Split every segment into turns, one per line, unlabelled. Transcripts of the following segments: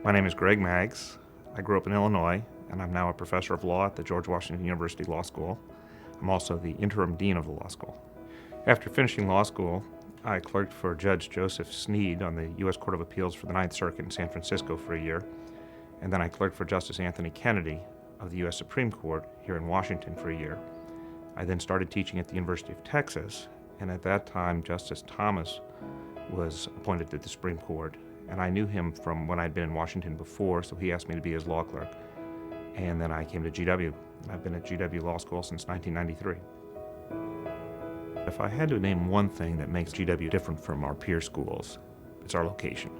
My name is Greg Maggs. I grew up in Illinois, and I'm now a professor of law at the George Washington University Law School. I'm also the interim dean of the law school. After finishing law school, I clerked for Judge Joseph Sneed on the U.S. Court of Appeals for the Ninth Circuit in San Francisco for a year, and then I clerked for Justice Anthony Kennedy of the U.S. Supreme Court here in Washington for a year. I then started teaching at the University of Texas, and at that time Justice Thomas was appointed to the Supreme Court, and I knew him from when I'd been in Washington before, so he asked me to be his law clerk. And then I came to GW. I've been at GW Law School since 1993. If I had to name one thing that makes GW different from our peer schools, it's our location.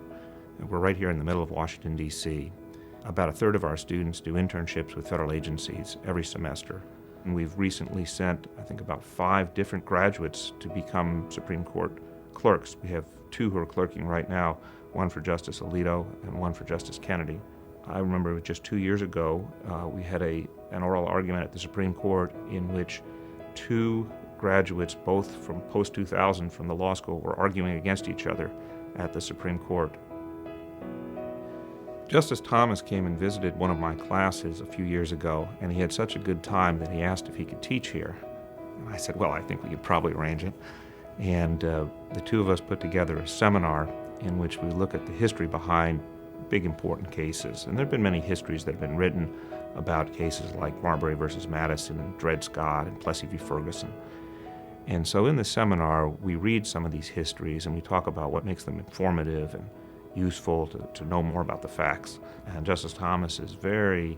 We're right here in the middle of Washington, D.C. About a third of our students do internships with federal agencies every semester. And we've recently sent, I think, about 5 different graduates to become Supreme Court clerks. We have 2 who are clerking right now, one for Justice Alito and one for Justice Kennedy. I remember just 2 years ago, we had an oral argument at the Supreme Court in which 2 graduates, both from post-2000 from the law school, were arguing against each other at the Supreme Court. Justice Thomas came and visited one of my classes a few years ago, and he had such a good time that he asked if he could teach here. And I said, well, I think we could probably arrange it. And the 2 of us put together a seminar in which we look at the history behind big important cases. And there have been many histories that have been written about cases like Marbury versus Madison and Dred Scott and Plessy v. Ferguson. And so in the seminar, we read some of these histories and we talk about what makes them informative and useful to know more about the facts. And Justice Thomas is very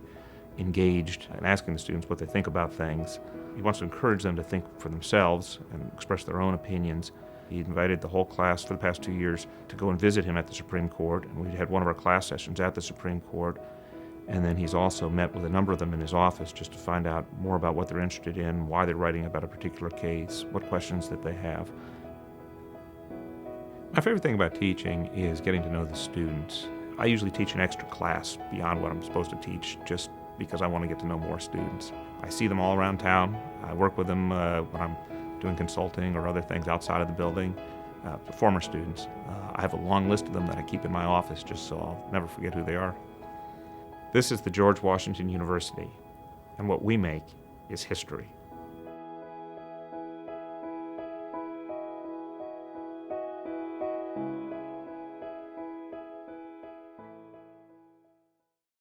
engaged in asking the students what they think about things. He wants to encourage them to think for themselves and express their own opinions. He invited the whole class for the past 2 years to go and visit him at the Supreme Court, and we had one of our class sessions at the Supreme Court. And then he's also met with a number of them in his office just to find out more about what they're interested in, why they're writing about a particular case, what questions that they have. My favorite thing about teaching is getting to know the students. I usually teach an extra class beyond what I'm supposed to teach just because I want to get to know more students. I see them all around town. I work with them when I'm doing consulting or other things outside of the building. Former students. I have a long list of them that I keep in my office just so I'll never forget who they are. This is the George Washington University, and what we make is history.